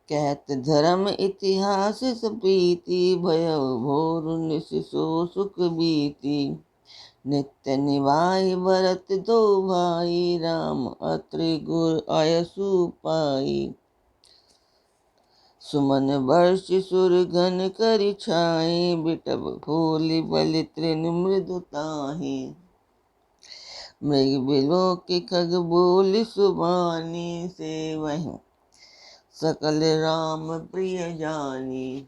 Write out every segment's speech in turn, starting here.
कहत धर्म इतिहास प्रीति, भयउ घोर निशिसो सुख बीति। नित्य निभाय भरत दो भाई, राम अत्रि गुर अयसु पाई। सुमन वर्ष सुरगन करि छाए, बिटब फूल बलि तृण मृदु ताहि। मृग बिलो के खग बोल सुबानी, सेवहि सकल राम प्रिय जानी।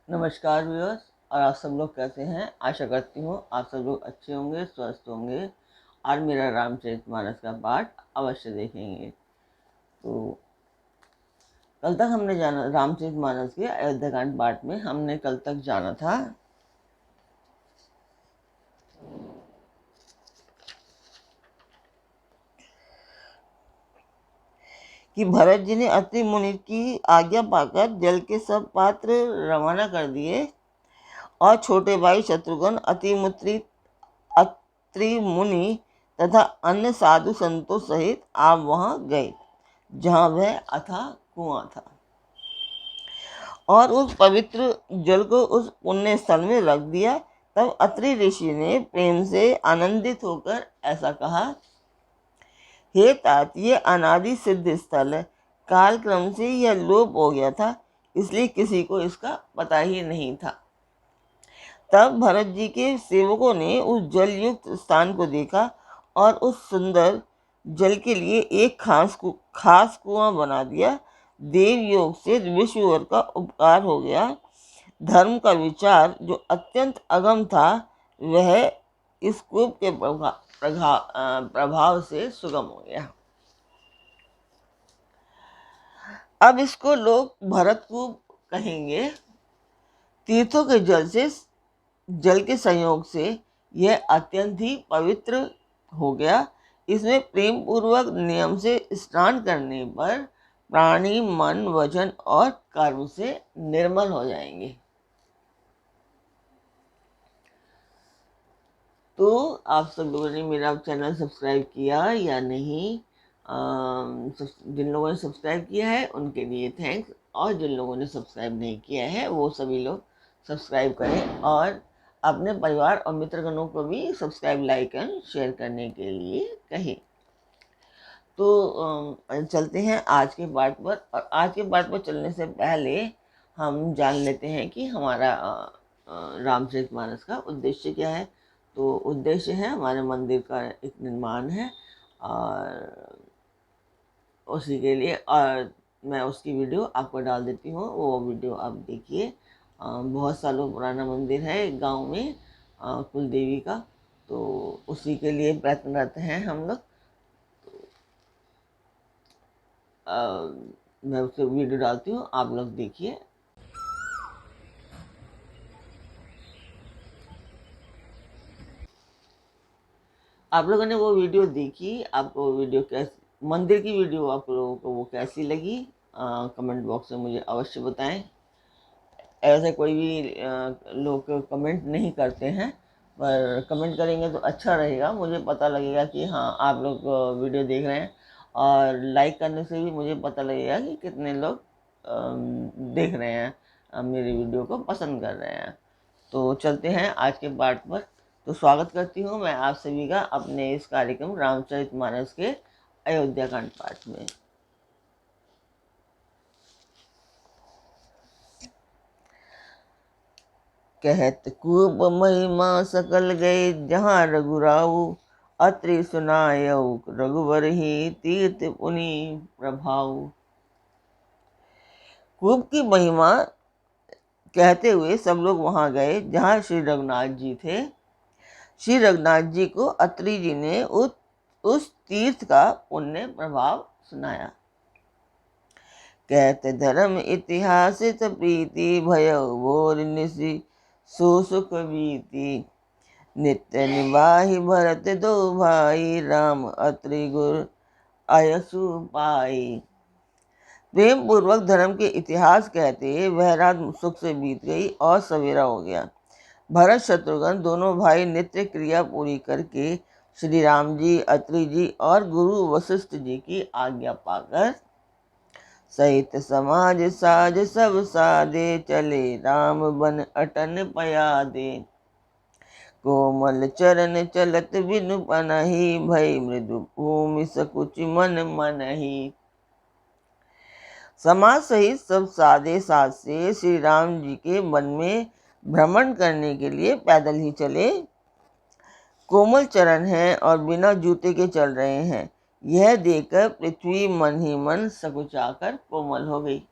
नमस्कार व्यूअर्स, और आप सब लोग कैसे हैं? आशा करती हूँ आप सब लोग अच्छे होंगे, स्वस्थ होंगे और मेरा रामचरितमानस का पाठ अवश्य देखेंगे। तो कल तक हमने जाना रामचरितमानस के अयोध्याकांड पाठ में हमने कल तक जाना था कि भरत जी ने अत्रि मुनि की आज्ञा पाकर जल के सब पात्र रवाना कर दिए और छोटे भाई शत्रुघ्न अत्रि मुनि तथा अन्य साधु संतों सहित आप वहां गए जहां वह अथाह कुआं था, और उस पवित्र जल को उस पुण्य स्थल में रख दिया। तब अत्रि ऋषि ने प्रेम से आनंदित होकर ऐसा कहा, हे तात, ये अनादि सिद्ध स्थल है। काल क्रम से यह लोप हो गया था, इसलिए किसी को इसका पता ही नहीं था। तब भरत जी के सेवकों ने उस जल युक्त स्थान को देखा और उस सुंदर जल के लिए एक खास कुआं बना दिया। देव योग से विश्ववर का उपकार हो गया। धर्म का विचार जो अत्यंत अगम था, वह इस कूप के प्रभाव से सुगम हो गया। अब इसको लोग भरत कूप कहेंगे। तीर्थों के जल के संयोग से यह अत्यंत ही पवित्र हो गया। इसमें प्रेम पूर्वक नियम से स्नान करने पर प्राणी मन वचन और कर्म से निर्मल हो जाएंगे। तो आप सब लोगों ने मेरा चैनल सब्सक्राइब किया या नहीं? जिन लोगों ने सब्सक्राइब किया है उनके लिए थैंक्स, और जिन लोगों ने सब्सक्राइब नहीं किया है वो सभी लोग सब्सक्राइब करें और अपने परिवार और मित्रगणों को भी सब्सक्राइब, लाइक एंड शेयर करने के लिए कहें। तो चलते हैं आज के पाठ पर। और आज के पाठ पर चलने से पहले हम जान लेते हैं कि हमारा रामचरितमानस का उद्देश्य क्या है। तो उद्देश्य है हमारे मंदिर का एक निर्माण है, और उसी के लिए और मैं उसकी वीडियो आपको डाल देती हूँ, वो वीडियो आप देखिए। बहुत सालों पुराना मंदिर है गांव में, कुल देवी का। तो उसी के लिए प्रयत्नरत हैं हम लोग। मैं उसकी वीडियो डालती हूँ, आप लोग देखिए। आप लोगों ने वो वीडियो देखी, आपको वीडियो कैसी, मंदिर की वीडियो आप लोगों को वो कैसी लगी? कमेंट बॉक्स में मुझे अवश्य बताएं। ऐसे कोई भी लोग कमेंट नहीं करते हैं, पर कमेंट करेंगे तो अच्छा रहेगा, मुझे पता लगेगा कि हाँ आप लोग वीडियो देख रहे हैं। और लाइक करने से भी मुझे पता लगेगा कि कितने लोग देख रहे हैं, मेरी वीडियो को पसंद कर रहे हैं। तो चलते हैं आज के पाठ पर। तो स्वागत करती हूँ मैं आप सभी का अपने इस कार्यक्रम रामचरितमानस के अयोध्याकांड पाठ में। कहत खूब महिमा सकल गए, जहाँ रघुराऊ अत्रि सुनायऊ, रघुवर ही तीर्थ पुनि प्रभाऊ। खूब की महिमा कहते हुए सब लोग वहां गए जहाँ श्री रघुनाथ जी थे। श्री रघुनाथ जी को अत्रि जी ने उस तीर्थ का पुण्य प्रभाव सुनाया। कहते धर्म इतिहास प्रीति, भयउ घोर निशि सो सुख बीति। नित्य निवाहि भरत दो भाई, राम अत्रि गुर अयसु पाई। प्रेम पूर्वक धर्म के इतिहास कहते वह रात सुख से बीत गई और सवेरा हो गया। भरत शत्रुघ्न दोनों भाई नित्य क्रिया पूरी करके श्री राम जी, अत्रि जी और गुरु वशिष्ठ जी की आज्ञा पाकर सहित समाज साज सब सादे, चले राम बन अटन पयादे। कोमल चरण चलत बिनु पनहि, भई मृदु भूमि सकुच मन मनहि। समाज सहित सब सादे साज से श्री राम जी के वन में भ्रमण करने के लिए पैदल ही चले। कोमल चरण है और बिना जूते के चल रहे हैं। यह देखकर पृथ्वी मन ही मन सकुचाकर कोमल हो गई।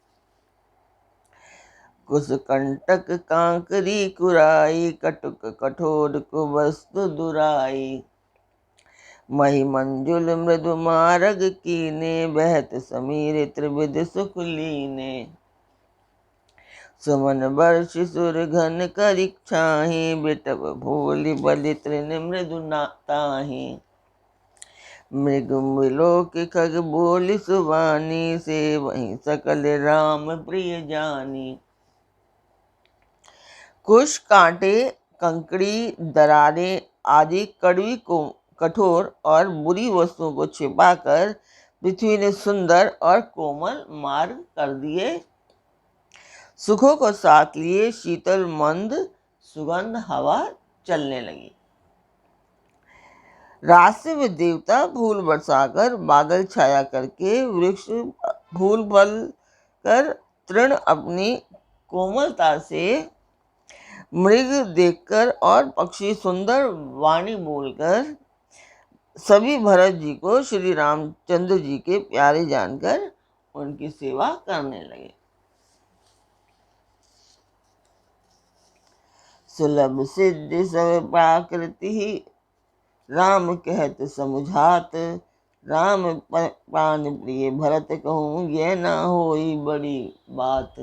कुश कंटक कांकरी कुराई, कटुक कठोर कुवस्तु दुराई। मही मंजुल मृदु मारग कीने, बहत समीर त्रिविध सुख लीने। सुमन वर्ष सुर घन करिक्षाहि, बिटप भूलि बलि तृण मृदु ताहि। मृग विलोक खग बोलि सुबानी, से वही सकल राम प्रिय जानी। कुश कांटे कंकड़ी दरारें आदि कड़वी को कठोर और बुरी वस्तुओं को छिपाकर पृथ्वी ने सुंदर और कोमल मार्ग कर दिए। सुखों को साथ लिए शीतल मंद सुगंध हवा चलने लगी। रास्ते में देवता फूल बरसाकर, बादल छाया करके, वृक्ष फूल फल कर, तृण अपनी कोमलता से, मृग देखकर और पक्षी सुंदर वाणी बोलकर सभी भरत जी को श्री रामचंद्र जी के प्यारे जानकर उनकी सेवा करने लगे। सुलभ सिद्धि सब प्राकृति, राम कहत समुझात। राम प्राण प्रिय भरत कहूँ, यह ना होई बड़ी बात।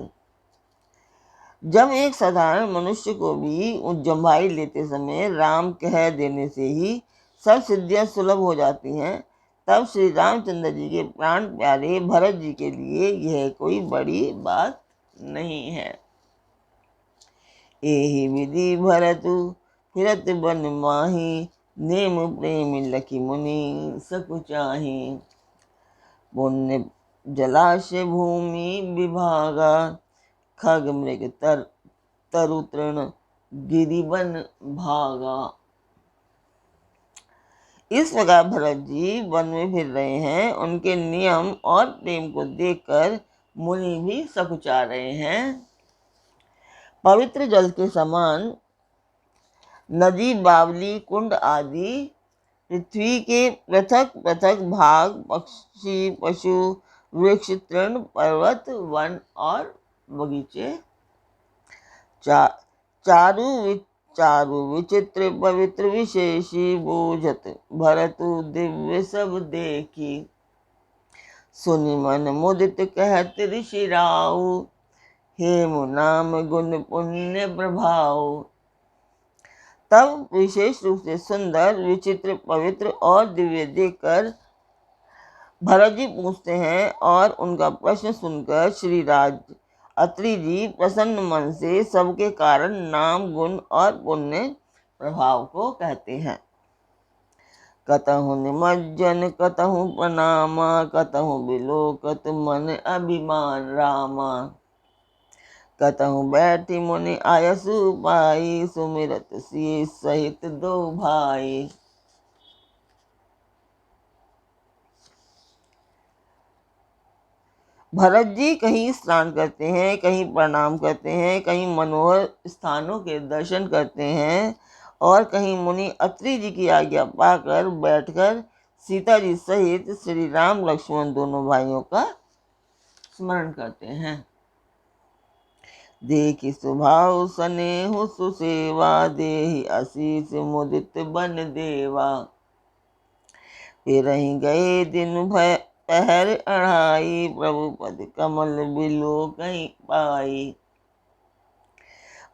जब एक साधारण मनुष्य को भी उज्जम्भाई लेते समय राम कह देने से ही सब सिद्धियां सुलभ हो जाती हैं, तब श्री रामचंद्र जी के प्राण प्यारे भरत जी के लिए यह कोई बड़ी बात नहीं है। एहि विधि भरतु फिरत बन माही, नेम प्रेम लखि मुनि सकुचाही। पुण्य जलाशय भूमि विभागा, खग मृग तरु तृण गिरिवन भागा। इस प्रकार भरत जी वन में फिर रहे हैं। उनके नियम और प्रेम को देखकर मुनि भी सकुचा रहे हैं। पवित्र जल के समान नदी, बावली, कुंड आदि पृथ्वी के पृथक पृथक भाग, पक्षी, पशु, वृक्ष, तृण, पर्वत, वन और बगीचे, चारु विचित्र पवित्र विशेषी, बूझत भरतु दिव्य सब देखी। सुनि मन मुदित कहत ऋषि राउ, हेमु नाम गुण पुण्य प्रभाव। तब विशेष रूप से सुंदर, विचित्र, पवित्र और दिव्य देखकर भरत जी पूछते हैं और उनका प्रश्न सुनकर श्री राज अत्रि जी प्रसन्न मन से सबके कारण नाम, गुण और पुण्य प्रभाव को कहते हैं। कतहु निमज्जन कतहु प्रणामा, कतहु बिलोकत मन अभिमान रामा। कतहु बैठी मुनि आयसु पाई, सुमिरत सी सहित दो भाई। भरत जी कहीं स्नान करते हैं, कहीं प्रणाम करते हैं, कहीं मनोहर स्थानों के दर्शन करते हैं और कहीं मुनि अत्रि जी की आज्ञा पाकर बैठकर सीता जी सहित श्री राम लक्ष्मण दोनों भाइयों का स्मरण करते हैं। देखि स्वभाव स्नेह सुसेवा, देहि आशीष मुदित बन देवा। फिर रही गए दिन भय पहर अढ़ाई, प्रभु पद कमल बिलो कहीं पाई।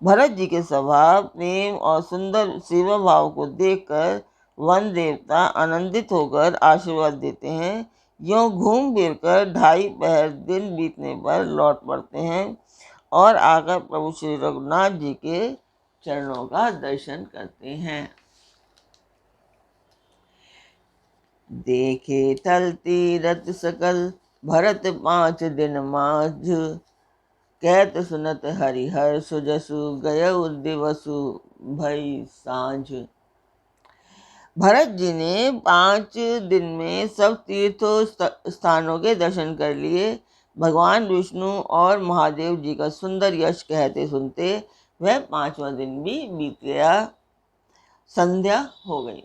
भरत जी के स्वभाव, प्रेम और सुंदर सेवा भाव को देखकर वन देवता आनंदित होकर आशीर्वाद देते हैं। यूं घूम फिर कर 2.5 पहर दिन बीतने पर लौट पड़ते हैं और आकर प्रभु श्री रघुनाथ जी के चरणों का दर्शन करते हैं। देखे थल तीरथ सकल, भरत 5 दिन माझ, कहत सुनत हरिहर सुजसु, गयउ दिवसु भई साँझ। भरत जी ने 5 दिन में सब तीर्थों स्थानों के दर्शन कर लिए। भगवान विष्णु और महादेव जी का सुंदर यश कहते सुनते वह 5वां दिन भी बीत गया। संध्या हो गई।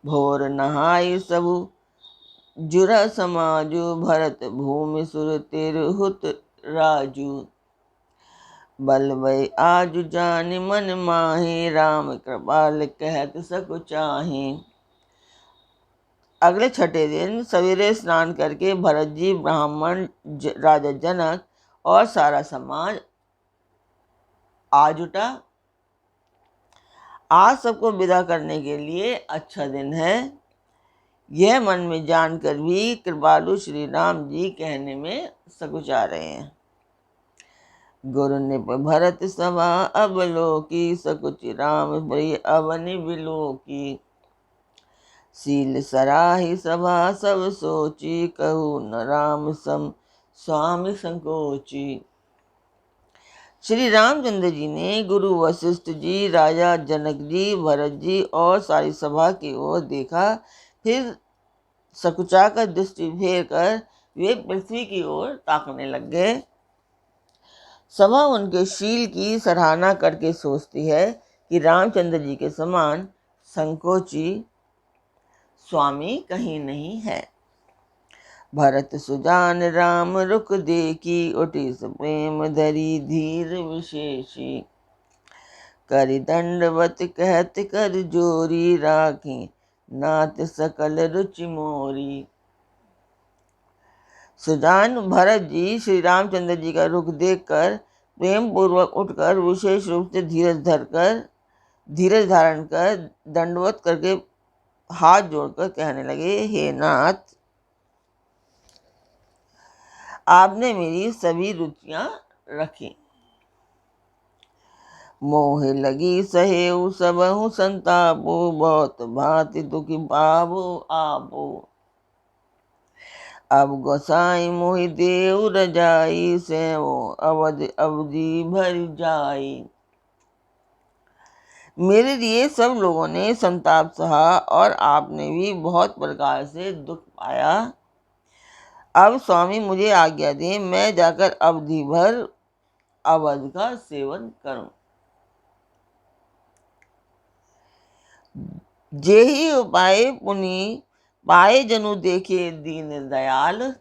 भोर नहाई सबु जुरा समाजु, भरत भूमि सुर तिरहुत राजू। बल भई आजु जानि मन माहि, राम कृपाल कहत सकु चाहि। अगले 6ठे दिन सवेरे स्नान करके भरत जी, ब्राह्मण, राजा जनक और सारा समाज आज उठा। आज सबको विदा करने के लिए अच्छा दिन है, यह मन में जानकर भी कृपालु श्री राम जी कहने में सकुचा रहे हैं। गुरु निप भरत सभा अवलोकी, सकुचि राम भई अवनि विलोकी। सील सराही सभा सब सोची, कहू न राम सम स्वामी संकोची। श्री रामचंद्र जी ने गुरु वशिष्ठ जी, राजा जनक जी, भरत जी और सारी सभा की ओर देखा। फिर सकुचा कर दृष्टि फेर कर वे पृथ्वी की ओर ताकने लग गए। सभा उनके शील की सराहना करके सोचती है कि रामचंद्र जी के समान संकोची स्वामी कहीं नहीं है। भरत सुजान राम रुक देखी, उठी प्रेम धरी धीर विशेषी। करि दंडवत कहत कर जोरी, राखी नाथ सकल रुचि मोरी। सुजान भरत जी श्री रामचंद्र जी का रुख देखकर प्रेम पूर्वक उठकर विशेष रूप से धीरज धारण कर दंडवत करके हाथ जोड़कर कहने लगे, हे नाथ, आपने मेरी सभी रुचियां रखी। मोह लगी सहेऊ सबहु संतापो, बहुत भांति दुखी पावो आपो। अब गोसाई मोहि देव रजाई, सेवो अवधि अवधि भर जाई। मेरे लिए सब लोगों ने संताप सहा और आपने भी बहुत प्रकार से दुख पाया। अब स्वामी मुझे आज्ञा दें, मैं जाकर अवधि भर अवध का सेवन करूं। जेहि उपाय पुनि पाए जनु देखे दीन दयाल,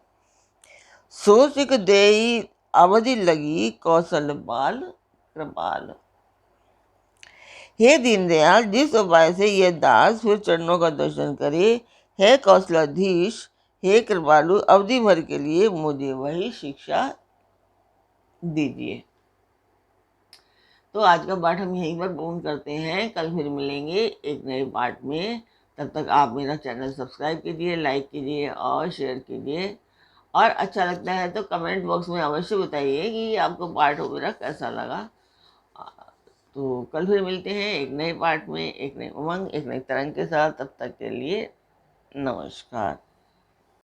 सो सिख देई अवधि लगी कौशल पाल कृपाल। हे दीनदयाल, जिस उपाय से यह दास फिर चरणों का दर्शन करे, हे कौशलाधीश, हे कृपालु, अवधि भर के लिए मुझे वही शिक्षा दीजिए। तो आज का पाठ हम यहीं पर पूर्ण करते हैं। कल फिर मिलेंगे एक नए पाठ में। तब तक आप मेरा चैनल सब्सक्राइब कीजिए, लाइक कीजिए और शेयर कीजिए। और अच्छा लगता है तो कमेंट बॉक्स में अवश्य बताइए कि आपको पाठ मेरा कैसा लगा। तो कल फिर मिलते हैं एक नए पाठ में, एक नए उमंग, एक नई तरंग के साथ। तब तक के लिए नमस्कार।